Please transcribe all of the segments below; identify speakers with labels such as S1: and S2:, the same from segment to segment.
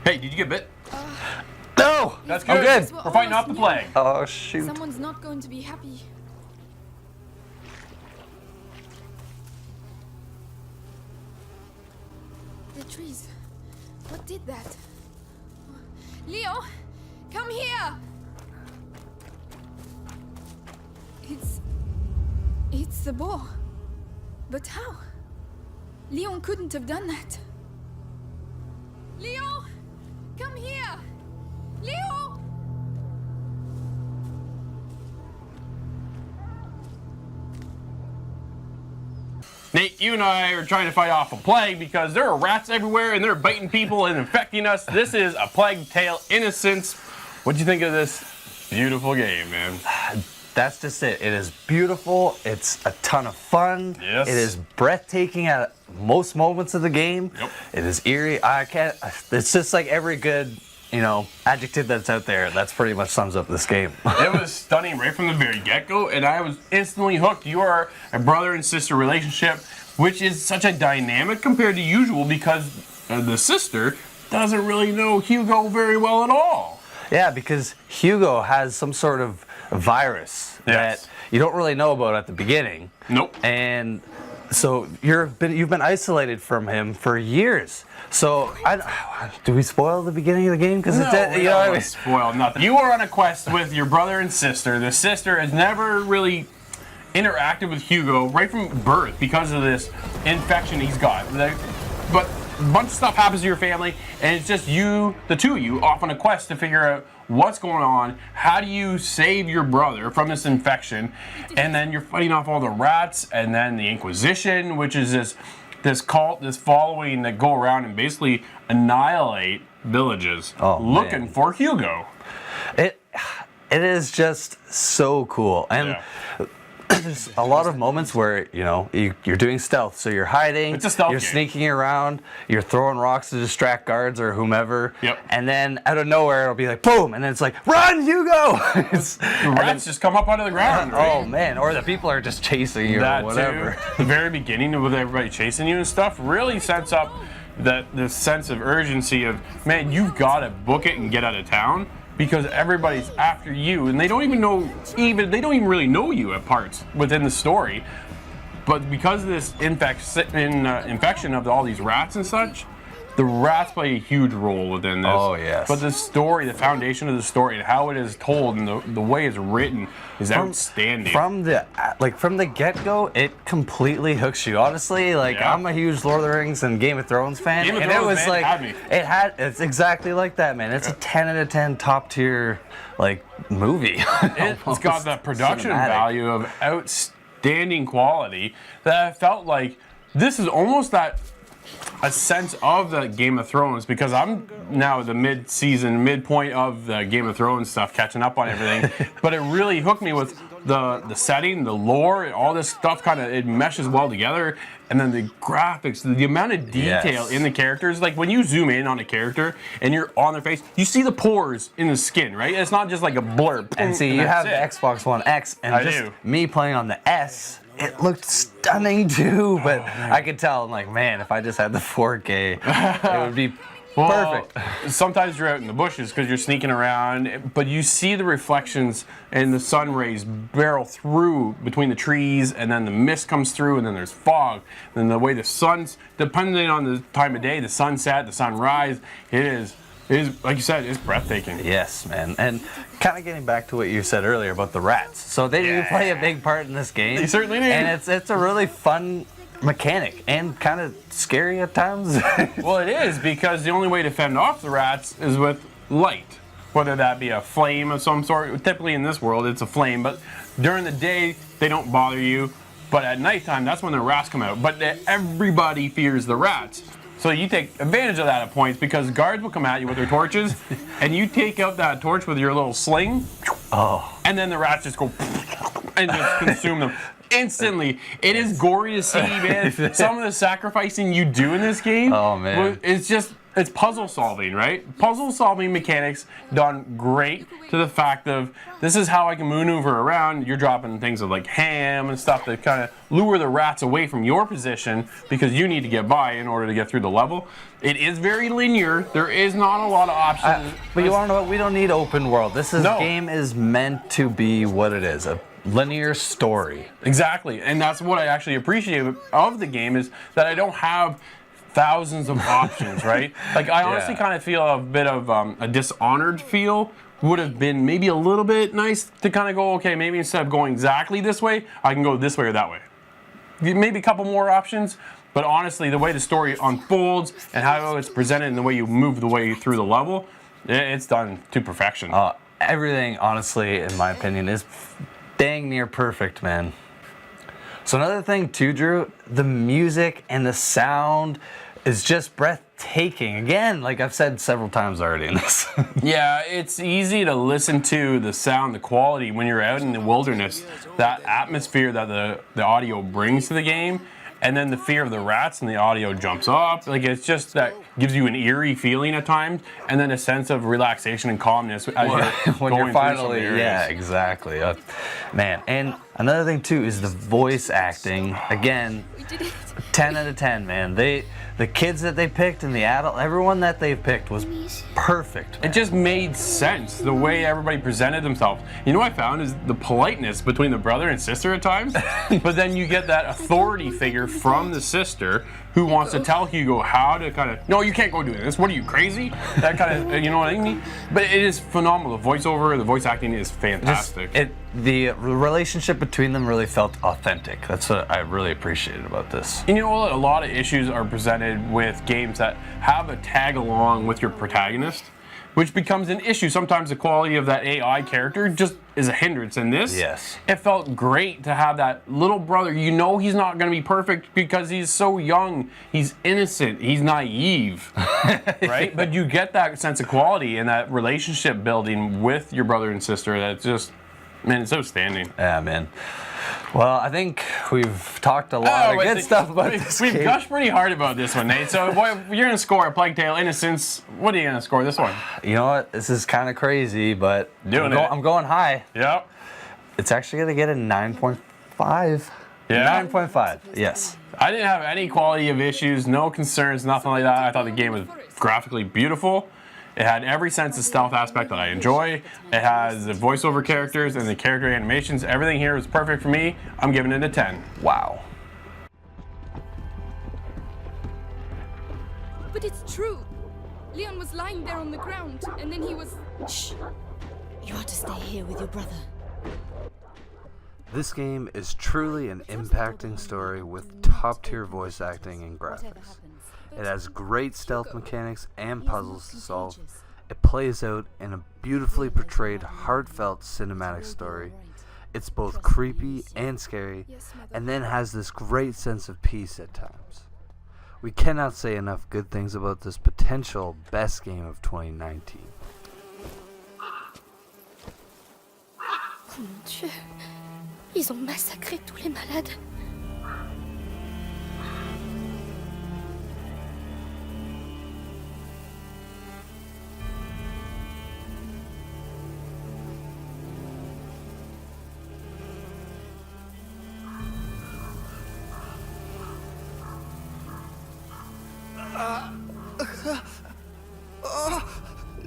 S1: Hey, did you get bit?
S2: No!
S1: That's good.
S2: I'm good.
S1: We're fighting off the plague.
S2: Oh, shoot.
S3: Someone's not going to be happy. The trees. What did that? Leo, come here! It's the boar. But how? Leon couldn't have done that. Leo! Come here! Leo!
S1: Nate, you and I are trying to fight off a plague because there are rats everywhere and they're biting people and infecting us. This is A Plague Tale: Innocence. What'd you think of this beautiful game, man?
S2: That's just it. It is beautiful. It's a ton of fun.
S1: Yes.
S2: It is breathtaking at most moments of the game.
S1: Yep.
S2: It is eerie. It's just like every good, adjective that's out there. That's pretty much sums up this game.
S1: It was stunning right from the very get-go, and I was instantly hooked. You are a brother and sister relationship, which is such a dynamic compared to usual because the sister doesn't really know Hugo very well at all.
S2: Yeah, because Hugo has some sort of virus that you don't really know about at the beginning.
S1: Nope.
S2: And so you've been isolated from him for years. So do we spoil the beginning of the game? Because
S1: No, we don't want to spoil nothing. You are on a quest with your brother and sister. The sister has never really interacted with Hugo right from birth because of this infection he's got. But a bunch of stuff happens to your family, and it's just you, the two of you, off on a quest to figure out what's going on. How do you save your brother from this infection? And then you're fighting off all the rats, and then the Inquisition, which is this cult, this following that go around and basically annihilate villages looking for Hugo.
S2: It is just so cool. And there's a lot of moments where, you're doing stealth. So you're hiding,
S1: It's a stealth
S2: you're
S1: game.
S2: sneaking around, you're throwing rocks to distract guards or whomever.
S1: Yep.
S2: And then out of nowhere, it'll be like, boom! And then it's like, run, Hugo!
S1: The rats just come up out of the ground, right?
S2: Oh, man. Or the people are just chasing you
S1: That
S2: or whatever.
S1: too. The very beginning with everybody chasing you and stuff really sets up this sense of urgency of, man, you've got to book it and get out of town because everybody's after you and they don't even really know you at parts within the story. But because of this infection of all these rats and such, the rats play a huge role within this.
S2: Oh, yes.
S1: But the story, the foundation of the story, and how it is told, and the way it's written is outstanding.
S2: From the get-go, it completely hooks you. Honestly,
S1: Yeah.
S2: I'm a huge Lord of the Rings and Game of Thrones fan,
S1: Game of
S2: and
S1: Thrones,
S2: it was
S1: man, had me.
S2: it's exactly like that, man. It's a 10 out of 10 top tier movie.
S1: It's got that production
S2: Cinematic.
S1: value of outstanding quality that I felt like this is almost a sense of the Game of Thrones, because I'm now the midpoint of the Game of Thrones stuff, catching up on everything. But it really hooked me with the setting, the lore, all this stuff it meshes well together. And then the graphics, the amount of detail in the characters. Like when you zoom in on a character and you're on their face, you see the pores in the skin, right? It's not just like a blur.
S2: And see, you have the Xbox One X, and me playing on the S, it looked stunning too. But I could tell, I'm like, man, if I just had the 4K, it would be perfect.
S1: Sometimes you're out in the bushes because you're sneaking around, but you see the reflections and the sun rays barrel through between the trees, and then the mist comes through, and then there's fog. And the way the sun's, depending on the time of day, the sunset, the sunrise, it is like you said, it's breathtaking.
S2: Yes, man. And kind of getting back to what you said earlier about the rats. So they do play a big part in this game.
S1: They certainly do.
S2: And it's a really fun mechanic and kind of scary at times.
S1: Well, it is, because the only way to fend off the rats is with light, whether that be a flame of some sort. Typically in this world it's a flame, but during the day they don't bother you, but at nighttime that's when the rats come out. But everybody fears the rats, so you take advantage of that at points, because guards will come at you with their torches and you take out that torch with your little sling, and then the rats just go and just consume them instantly. It is gory to see, man. Some of the sacrificing you do in this game,
S2: oh man,
S1: it's just it's puzzle solving, right? Puzzle solving mechanics done great to the fact of this is how I can maneuver around. You're dropping things of like ham and stuff that kind of lure the rats away from your position because you need to get by in order to get through the level. It is very linear. There is not a lot of options.
S2: But you want to know what? We don't need open world. This game is meant to be what it is, a linear story.
S1: Exactly, and that's what I actually appreciate of the game is that I don't have thousands of options, right? Like I honestly kind of feel a bit of a Dishonored feel would have been maybe a little bit nice to kind of go, okay, maybe instead of going exactly this way, I can go this way or that way. Maybe a couple more options, but honestly, the way the story unfolds and how it's presented and the way you move the way through the level, it's done to perfection.
S2: Everything, honestly, in my opinion, is dang near perfect, man. So another thing too, Drew, the music and the sound is just breathtaking. Again, like I've said several times already in this.
S1: Yeah, it's easy to listen to the sound, the quality when you're out in the wilderness, that atmosphere that the audio brings to the game, and then the fear of the rats and the audio jumps up. Like it's just that gives you an eerie feeling at times, and then a sense of relaxation and calmness as you're
S2: when
S1: going
S2: you're finally,
S1: through some areas.
S2: yeah, exactly. Man, and another thing too is the voice acting. Again,
S3: We did it.
S2: 10 out of 10, man. The kids that they picked and the adult, everyone that they've picked was perfect.
S1: It just made sense the way everybody presented themselves. You know what I found is the politeness between the brother and sister at times, but then you get that authority figure from the sister who wants to tell Hugo how to kind of, no, you can't go do this. What are you, crazy? That kind of, you know what I mean? But it is phenomenal. The voiceover, the voice acting is fantastic.
S2: The relationship between them really felt authentic. That's what I really appreciated about this.
S1: And you know what? A lot of issues are presented with games that have a tag along with your protagonist, which becomes an issue. Sometimes the quality of that AI character just is a hindrance. In this,
S2: Yes.
S1: it felt great to have that little brother. You know he's not going to be perfect because he's so young. He's innocent. He's naive, right? But you get that sense of quality and that relationship building with your brother and sister that's just, man, it's outstanding.
S2: Yeah, man. Well, I think we've talked a lot of good stuff about this
S1: We've
S2: game.
S1: gushed pretty hard about this one, Nate. So boy, you're going to score a Plague Tale Innocence. What are you going to score this one?
S2: You know what? This is kind of crazy, but I'm going high.
S1: Yep.
S2: It's actually going to get a 9.5.
S1: Yeah?
S2: 9.5, yes.
S1: I didn't have any quality of issues, no concerns, nothing like that. I thought the game was graphically beautiful. It had every sense of stealth aspect that I enjoy. It has the voiceover characters and the character animations. Everything here was perfect for me. I'm giving it a 10.
S2: Wow.
S3: But it's true. Leon was lying there on the ground, and then he was.
S4: Shh. You ought to stay here with your brother.
S2: This game is truly an impacting story with top-tier voice acting and graphics. It has great stealth mechanics and puzzles to solve. It plays out in a beautifully portrayed, heartfelt cinematic story. It's both creepy and scary, and then has this great sense of peace at times. We cannot say enough good things about this potential best game of 2019.
S4: Oh mon Dieu. Ils ont massacré tous les malades.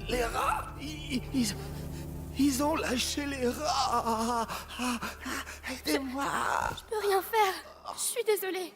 S5: Les rats, ils ont lâché les rats. Aidez-moi.
S4: Je peux rien faire. Je suis désolée.